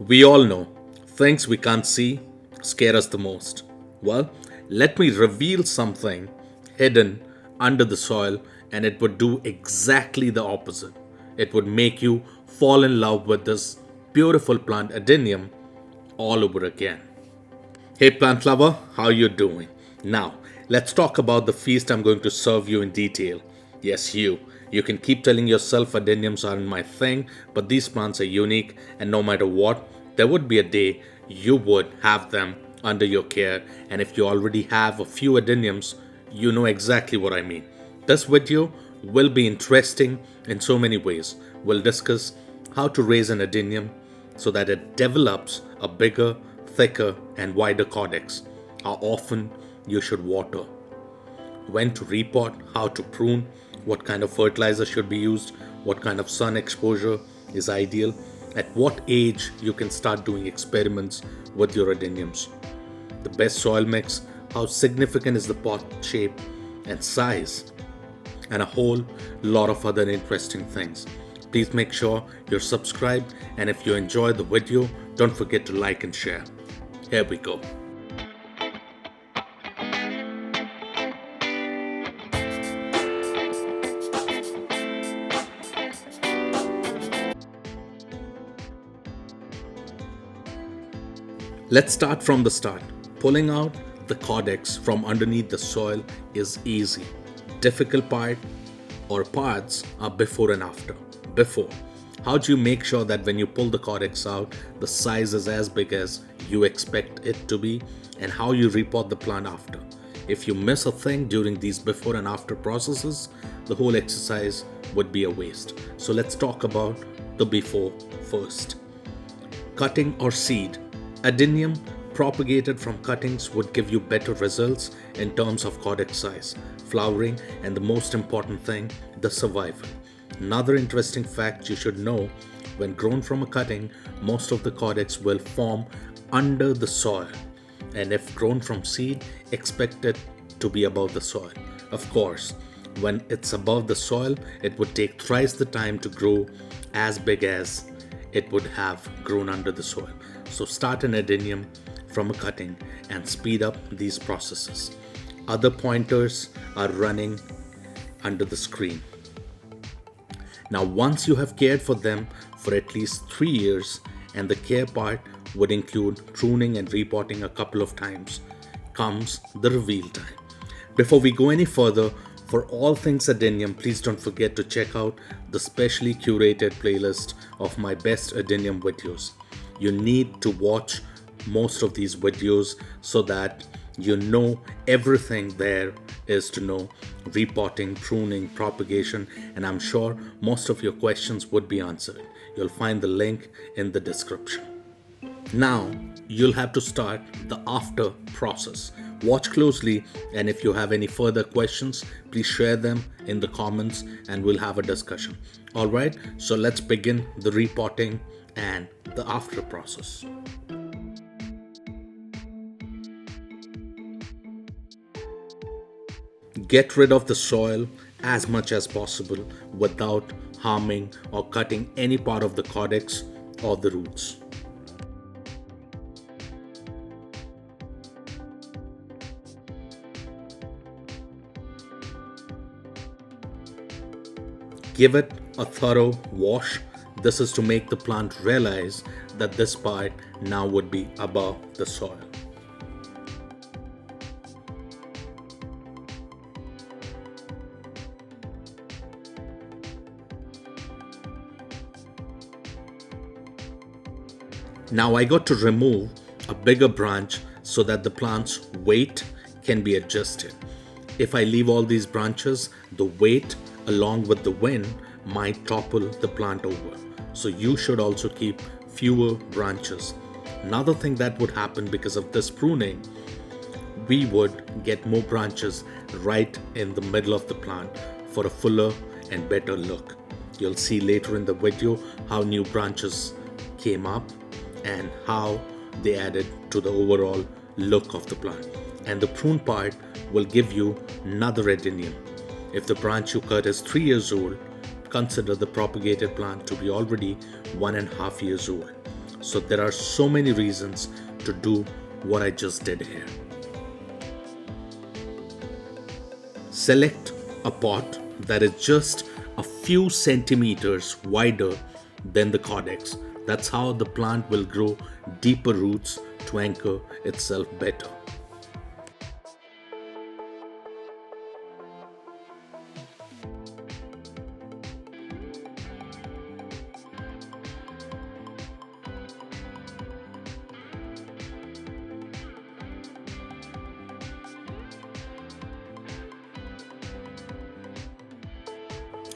We all know things we can't see scare us the most. Well, let me reveal something hidden under the soil, and it would do exactly the opposite. It would make you fall in love with this beautiful plant, Adenium, all over again. Hey plant lover, how you doing? Now, let's talk about the feast I'm going to serve you in detail. Yes, you. You can keep telling yourself adeniums aren't my thing, but these plants are unique, and no matter what, there would be a day you would have them under your care. And if you already have a few adeniums, you know exactly what I mean. This video will be interesting in so many ways. We'll discuss how to raise an adenium so that it develops a bigger, thicker, and wider caudex, how often you should water, when to repot, how to prune, what kind of fertilizer should be used, what kind of sun exposure is ideal, at what age you can start doing experiments with your adeniums, the best soil mix, how significant is the pot shape and size, and a whole lot of other interesting things. Please make sure you're subscribed, and if you enjoy the video, don't forget to like and share. Here we go. Let's start from the start. Pulling out the caudex from underneath the soil is easy. Difficult part or parts are before and after. Before, how do you make sure that when you pull the caudex out, the size is as big as you expect it to be, and how you repot the plant after? If you miss a thing during these before and after processes, the whole exercise would be a waste. So let's talk about the before first. Cutting or seed. Adenium propagated from cuttings would give you better results in terms of caudex size, flowering, and the most important thing, the survival. Another interesting fact you should know, when grown from a cutting, most of the caudex will form under the soil. And if grown from seed, expect it to be above the soil. Of course, when it's above the soil, it would take thrice the time to grow as big as it would have grown under the soil. So start an adenium from a cutting and speed up these processes. Other pointers are running under the screen. Now, once you have cared for them for at least 3 years, and the care part would include pruning and repotting a couple of times, comes the reveal time. Before we go any further, for all things adenium, please don't forget to check out the specially curated playlist of my best adenium videos. You need to watch most of these videos so that you know everything there is to know: repotting, pruning, propagation, and I'm sure most of your questions would be answered. You'll find the link in the description. Now, you'll have to start the after process. Watch closely, and if you have any further questions, please share them in the comments and we'll have a discussion. Alright, so let's begin the repotting and the after process. Get rid of the soil as much as possible without harming or cutting any part of the caudex or the roots. Give it a thorough wash. This is to make the plant realize that this part now would be above the soil. Now I got to remove a bigger branch so that the plant's weight can be adjusted. If I leave all these branches, the weight along with the wind might topple the plant over. So you should also keep fewer branches. Another thing that would happen because of this pruning, we would get more branches right in the middle of the plant for a fuller and better look. You'll see later in the video how new branches came up and how they added to the overall look of the plant. And the prune part will give you another adenium. If the branch you cut is 3 years old, consider the propagated plant to be already 1.5 years old. So there are so many reasons to do what I just did here. Select a pot that is just a few centimeters wider than the Caudex. That's how the plant will grow deeper roots to anchor itself better.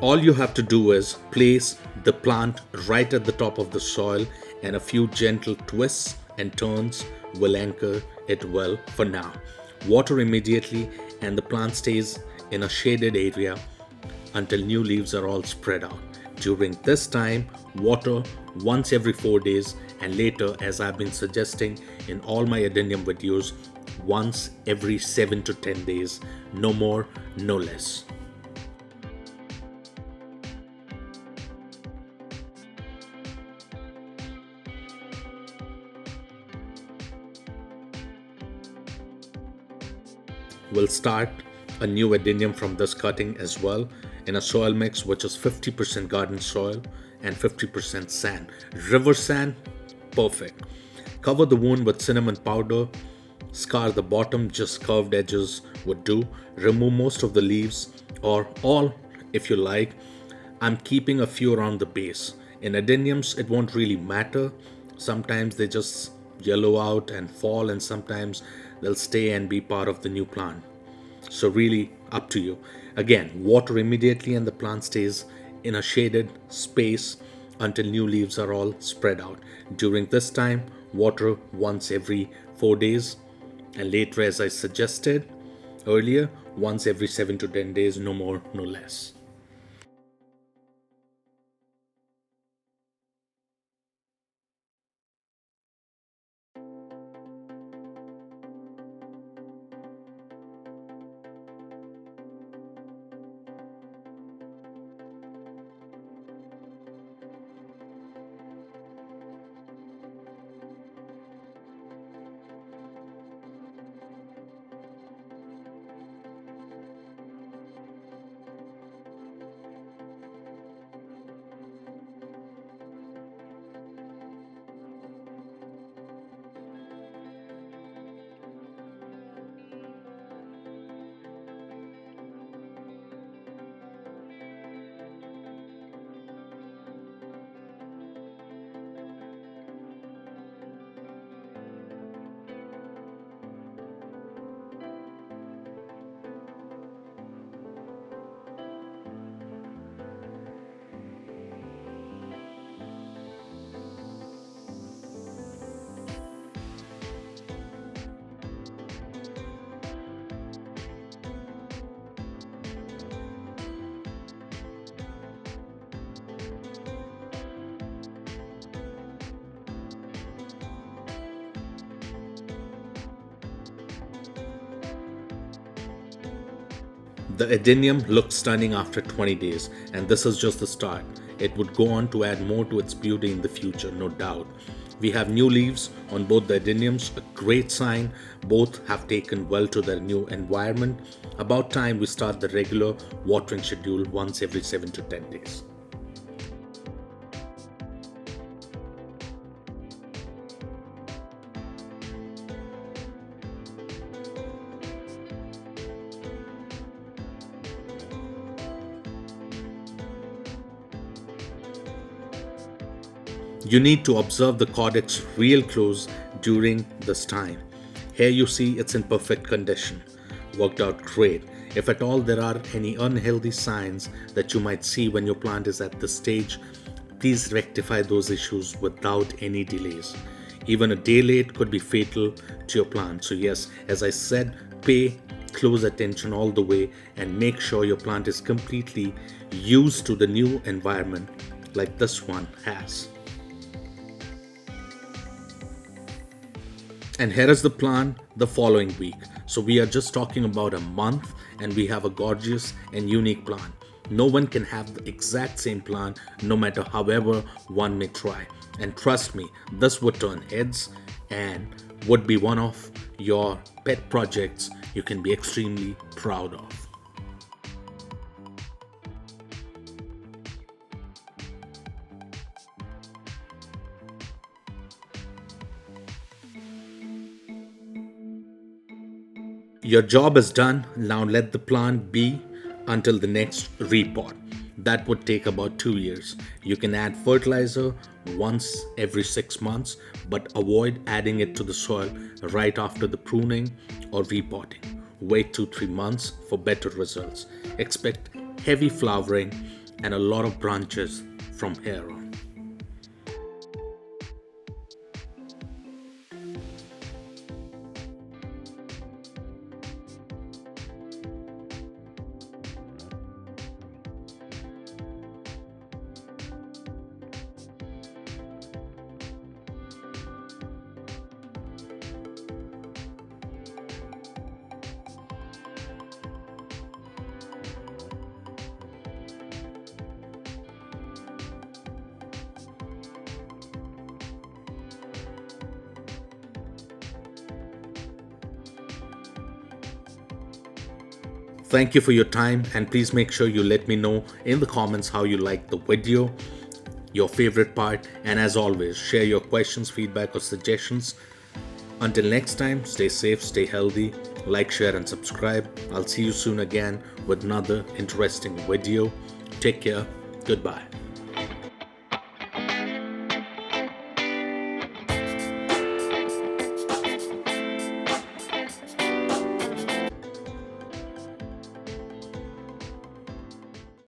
All you have to do is place the plant right at the top of the soil, and a few gentle twists and turns will anchor it well for now. Water immediately, and the plant stays in a shaded area until new leaves are all spread out. During this time, water once every 4 days, and later, as I've been suggesting in all my Adenium videos, once every 7 to 10 days. No more, no less. We'll start a new Adenium from this cutting as well in a soil mix which is 50% garden soil and 50% sand. River sand, perfect. Cover the wound with cinnamon powder. Scar the bottom, just curved edges would do. Remove most of the leaves, or all if you like. I'm keeping a few around the base. In Adeniums, it won't really matter. Sometimes they just yellow out and fall, and sometimes they'll stay and be part of the new plant. So really up to you. Again, water immediately, and the plant stays in a shaded space until new leaves are all spread out. During this time, water once every 4 days, and later, as I suggested earlier, once every 7 to 10 days, no more, no less. The Adenium looks stunning after 20 days, and this is just the start. It would go on to add more to its beauty in the future, no doubt. We have new leaves on both the Adeniums, a great sign. Both have taken well to their new environment. About time we start the regular watering schedule once every 7 to 10 days. You need to observe the Caudex real close during this time. Here you see it's in perfect condition. Worked out great. If at all there are any unhealthy signs that you might see when your plant is at this stage, please rectify those issues without any delays. Even a day late could be fatal to your plant. So yes, as I said, pay close attention all the way and make sure your plant is completely used to the new environment like this one has. And here is the plan the following week. So we are just talking about a month, and we have a gorgeous and unique plant. No one can have the exact same plan no matter however one may try. And trust me, this would turn heads and would be one of your pet projects you can be extremely proud of. Your job is done. Now let the plant be until the next repot. That would take about 2 years. You can add fertilizer once every 6 months, but avoid adding it to the soil right after the pruning or repotting. Wait 2-3 months for better results. Expect heavy flowering and a lot of branches from here on. Thank you for your time, and please make sure you let me know in the comments how you liked the video, your favorite part, and as always, share your questions, feedback, or suggestions. Until next time, stay safe, stay healthy, like, share, and subscribe. I'll see you soon again with another interesting video. Take care. Goodbye.